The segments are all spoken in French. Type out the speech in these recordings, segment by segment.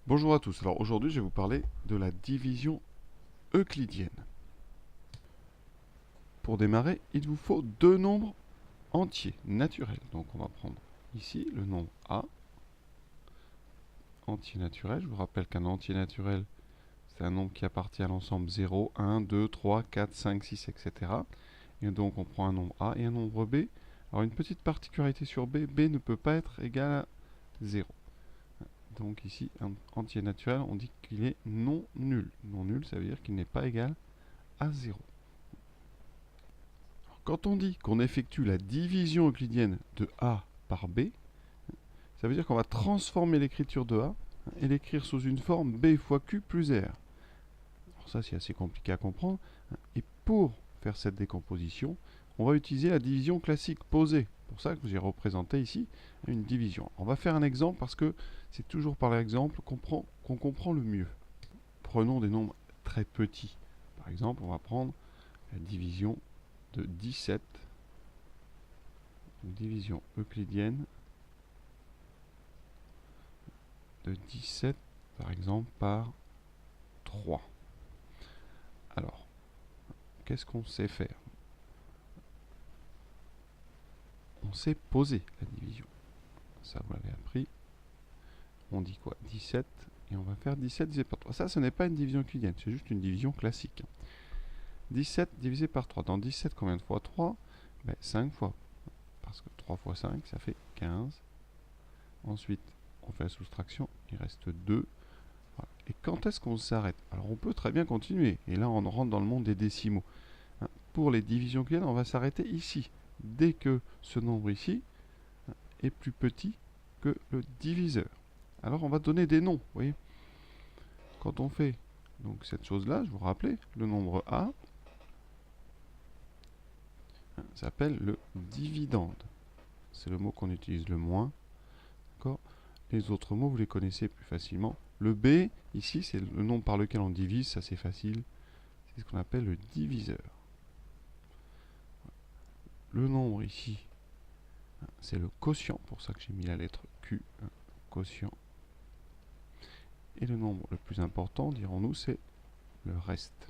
Bonjour à tous, alors aujourd'hui je vais vous parler de la division euclidienne. Pour démarrer, il vous faut deux nombres entiers, naturels. Donc on va prendre ici le nombre A, entier naturel. Je vous rappelle qu'un entier naturel, c'est un nombre qui appartient à l'ensemble 0, 1, 2, 3, 4, 5, 6, etc. Et donc on prend un nombre A et un nombre B. Alors une petite particularité sur B, B ne peut pas être égal à 0. Donc ici, un entier naturel, on dit qu'il est non nul. Non nul, ça veut dire qu'il n'est pas égal à 0. Alors, quand on dit qu'on effectue la division euclidienne de A par B, ça veut dire qu'on va transformer l'écriture de A et l'écrire sous une forme B fois Q plus R. Alors ça, c'est assez compliqué à comprendre. Et pour faire cette décomposition, on va utiliser la division classique posée. C'est pour ça que j'ai représenté ici une division. On va faire un exemple parce que c'est toujours par l'exemple qu'on comprend le mieux. Prenons des nombres très petits. Par exemple, on va prendre la division de 17, une division euclidienne de 17, par exemple, par 3. Alors, qu'est-ce qu'on sait faire? On sait poser la division. Ça, vous l'avez appris. On dit quoi? 17, et on va faire 17 divisé par 3. Ça, ce n'est pas une division euclidienne, c'est juste une division classique. 17 divisé par 3. Dans 17, combien de fois 3? 5 fois. Parce que 3 fois 5, ça fait 15. Ensuite, on fait la soustraction, il reste 2. Voilà. Et quand est-ce qu'on s'arrête? Alors, on peut très bien continuer. Et là, on rentre dans le monde des décimaux. Pour les divisions euclidiennes, on va s'arrêter ici. Dès que ce nombre ici est plus petit que le diviseur. Alors, on va donner des noms. Vous voyez, quand on fait donc cette chose-là, je vous rappelais, le nombre A s'appelle le dividende. C'est le mot qu'on utilise le moins. D'accord? Les autres mots, vous les connaissez plus facilement. Le B, ici, c'est le nombre par lequel on divise, ça c'est facile. C'est ce qu'on appelle le diviseur. Le nombre ici, c'est le quotient, pour ça que j'ai mis la lettre Q, quotient. Et le nombre le plus important, dirons-nous, c'est le reste.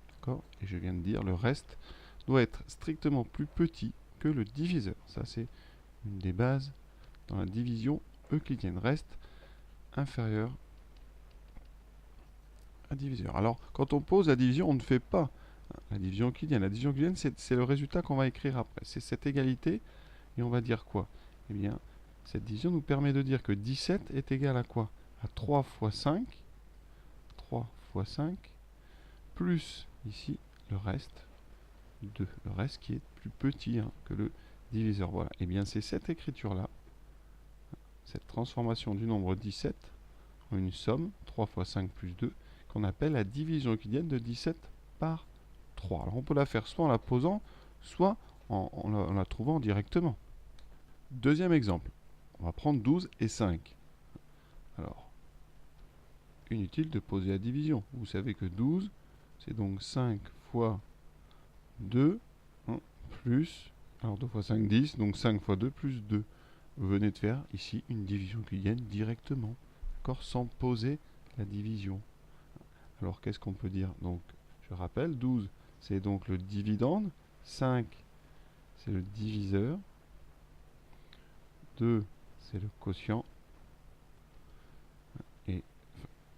D'accord? Et je viens de dire, le reste doit être strictement plus petit que le diviseur. Ça, c'est une des bases dans la division euclidienne. Reste inférieur à diviseur. Alors, quand on pose la division, on ne fait pas la division euclidienne. La division euclidienne, c'est le résultat qu'on va écrire après. C'est cette égalité, et on va dire quoi? Eh bien, cette division nous permet de dire que 17 est égal à quoi? À 3 fois 5. 3 fois 5, plus, ici, le reste, 2. Le reste qui est plus petit que le diviseur. Voilà. Eh bien, c'est cette écriture-là, cette transformation du nombre 17 en une somme, 3 fois 5 plus 2, qu'on appelle la division euclidienne de 17 par 3. Alors on peut la faire soit en la posant, soit en la trouvant directement. Deuxième exemple, on va prendre 12 et 5. Alors, inutile de poser la division. Vous savez que 12, c'est donc 5 fois 2, plus, alors 2 fois 5, 10, donc 5 fois 2 plus 2. Vous venez de faire ici une division euclidienne directement, sans poser la division. Alors qu'est-ce qu'on peut dire? Donc, je rappelle, 12, c'est donc le dividende, 5, c'est le diviseur, 2, c'est le quotient, et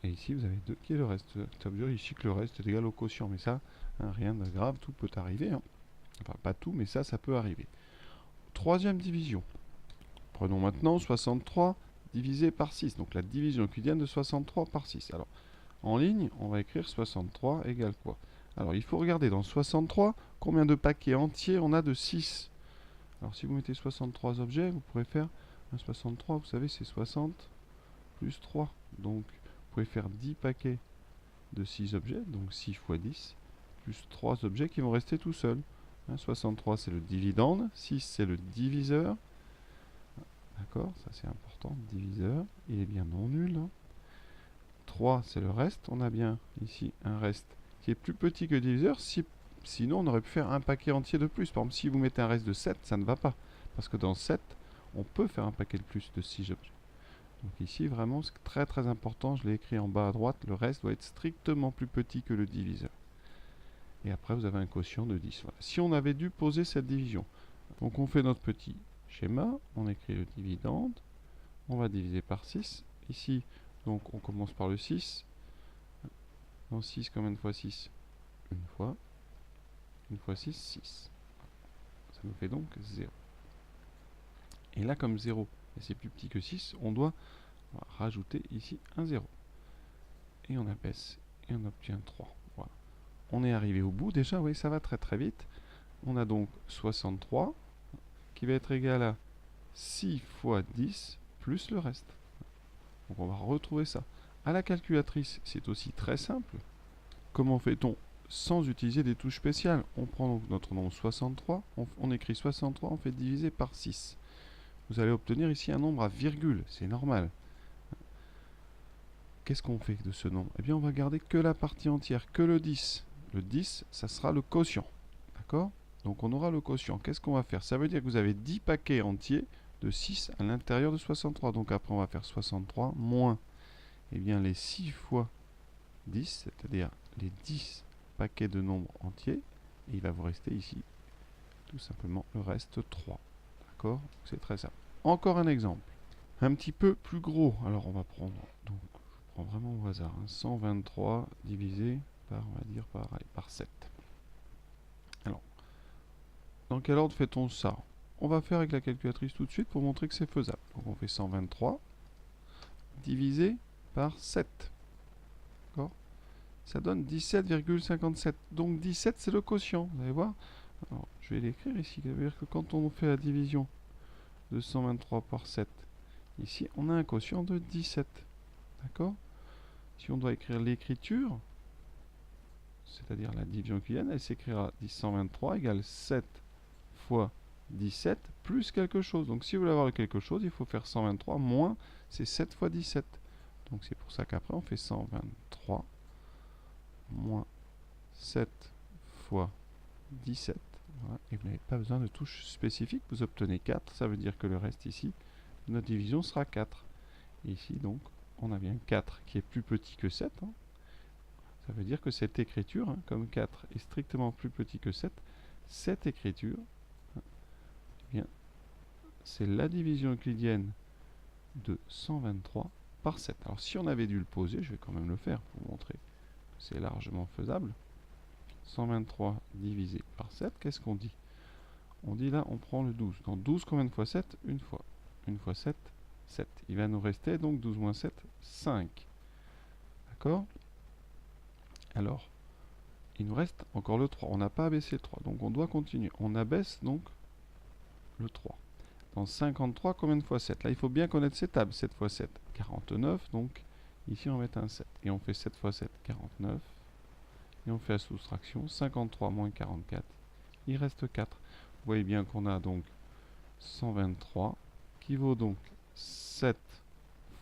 ici, vous avez 2 qui est le reste. Ça veut dire ici que le reste est égal au quotient, mais ça, rien de grave, tout peut arriver. Enfin, pas tout, mais ça peut arriver. Troisième division. Prenons maintenant 63 divisé par 6, donc la division euclidienne de 63 par 6. Alors, en ligne, on va écrire 63 égale quoi? Alors, il faut regarder dans 63, combien de paquets entiers on a de 6. Alors, si vous mettez 63 objets, vous pourrez faire un 63, vous savez, c'est 60 plus 3. Donc, vous pouvez faire 10 paquets de 6 objets, donc 6 fois 10, plus 3 objets qui vont rester tout seuls. 63, c'est le dividende, 6, c'est le diviseur. D'accord, ça c'est important, diviseur, il est bien non nul. 3, c'est le reste. On a bien ici un reste qui est plus petit que le diviseur. Sinon, on aurait pu faire un paquet entier de plus. Par exemple, si vous mettez un reste de 7, ça ne va pas. Parce que dans 7, on peut faire un paquet de plus de 6 objets. Donc ici, vraiment, c'est très très important, je l'ai écrit en bas à droite, le reste doit être strictement plus petit que le diviseur. Et après, vous avez un quotient de 10. Voilà. Si on avait dû poser cette division, donc on fait notre petit schéma, on écrit le dividende, on va diviser par 6. Ici, donc on commence par le 6. Dans 6, combien de fois 6? Une fois. Une fois 6, 6. Ça nous fait donc 0. Et là, comme 0, c'est plus petit que 6, on va rajouter ici un 0. Et on abaisse, et on obtient 3. Voilà. On est arrivé au bout, déjà, oui, ça va très très vite. On a donc 63, qui va être égal à 6 fois 10, plus le reste. Donc on va retrouver ça. À la calculatrice, c'est aussi très simple. Comment fait-on sans utiliser des touches spéciales? On prend donc notre nombre 63, on écrit 63, on fait diviser par 6. Vous allez obtenir ici un nombre à virgule, c'est normal. Qu'est-ce qu'on fait de ce nombre? Eh bien, on va garder que la partie entière, que le 10. Le 10, ça sera le quotient. D'accord? Donc on aura le quotient. Qu'est-ce qu'on va faire? Ça veut dire que vous avez 10 paquets entiers de 6 à l'intérieur de 63. Donc après, on va faire 63 moins eh bien, les 6 fois 10, c'est-à-dire les 10 paquets de nombres entiers. Et il va vous rester ici, tout simplement, le reste 3. D'accord? C'est très simple. Encore un exemple. Un petit peu plus gros. Alors on va prendre, donc je prends vraiment au hasard, 123 divisé par, on va dire, par 7. Alors, dans quel ordre fait-on ça? On va faire avec la calculatrice tout de suite pour montrer que c'est faisable. Donc on fait 123 divisé par 7. D'accord? Ça donne 17,57. Donc 17, c'est le quotient. Vous allez voir? Alors, je vais l'écrire ici. Ça veut dire que quand on fait la division de 123 par 7, ici, on a un quotient de 17. D'accord? Si on doit écrire l'écriture, c'est-à-dire la division euclidienne, elle s'écrira 123 égale 7 fois 17 plus quelque chose. Donc si vous voulez avoir quelque chose, il faut faire 123 moins, c'est 7 fois 17. Donc c'est pour ça qu'après on fait 123 moins 7 fois 17. Voilà. Et vous n'avez pas besoin de touche spécifique, vous obtenez 4. Ça veut dire que le reste ici, notre division sera 4. Et ici donc, on a bien 4 qui est plus petit que 7. Ça veut dire que cette écriture, comme 4 est strictement plus petit que 7, cette écriture, eh bien, c'est la division euclidienne de 123 par 7. Alors si on avait dû le poser, je vais quand même le faire pour vous montrer que c'est largement faisable. 123 divisé par 7, qu'est-ce qu'on dit? On dit là, on prend le 12. Dans 12, combien de fois 7? Une fois. Une fois 7, 7. Il va nous rester donc 12 moins 7, 5. D'accord? Alors, il nous reste encore le 3. On n'a pas abaissé le 3, donc on doit continuer. On abaisse donc le 3. Dans 53, combien de fois 7? Là, il faut bien connaître ces tables. 7 fois 7, 49. Donc, ici, on va mettre un 7. Et on fait 7 fois 7, 49. Et on fait la soustraction. 53 moins 44. Il reste 4. Vous voyez bien qu'on a donc 123, qui vaut donc 7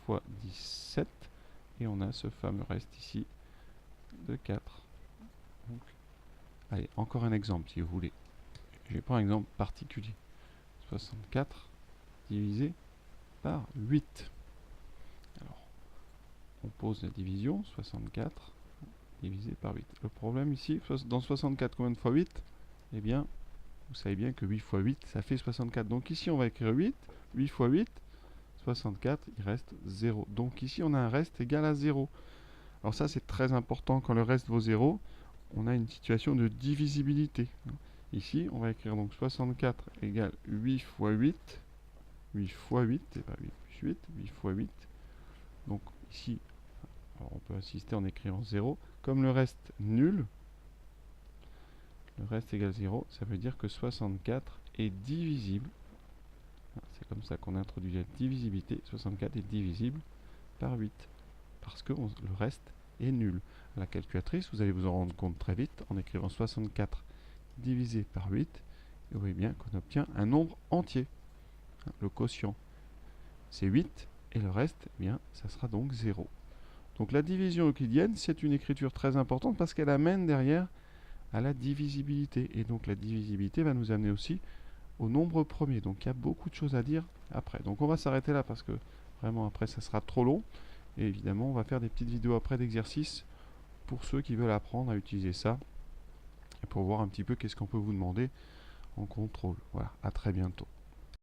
fois 17. Et on a ce fameux reste ici de 4. Donc, allez, encore un exemple si vous voulez. Je vais prendre un exemple particulier. 64 divisé par 8. Alors, on pose la division, 64 divisé par 8. Le problème ici, dans 64, combien de fois 8? Eh bien, vous savez bien que 8 fois 8, ça fait 64. Donc ici, on va écrire 8. 8 fois 8, 64, il reste 0. Donc ici, on a un reste égal à 0. Alors ça, c'est très important. Quand le reste vaut 0, on a une situation de divisibilité. Ici, on va écrire donc 64 égale 8 fois 8. 8 fois 8, c'est pas 8 plus 8, 8 fois 8. Donc ici, alors on peut assister en écrivant 0. Comme le reste nul, le reste égale 0, ça veut dire que 64 est divisible. C'est comme ça qu'on introduit la divisibilité. 64 est divisible par 8. Parce que le reste est nul. À la calculatrice, vous allez vous en rendre compte très vite en écrivant 64 divisé par 8. Et vous voyez bien qu'on obtient un nombre entier. Le quotient, c'est 8. Et le reste, eh bien, ça sera donc 0. Donc la division euclidienne, c'est une écriture très importante parce qu'elle amène derrière à la divisibilité. Et donc la divisibilité va nous amener aussi au nombre premier. Donc il y a beaucoup de choses à dire après. Donc on va s'arrêter là parce que Vraiment, après, ça sera trop long. Et évidemment, on va faire des petites vidéos après d'exercices pour ceux qui veulent apprendre à utiliser ça. Et pour voir un petit peu qu'est-ce qu'on peut vous demander en contrôle. Voilà, à très bientôt.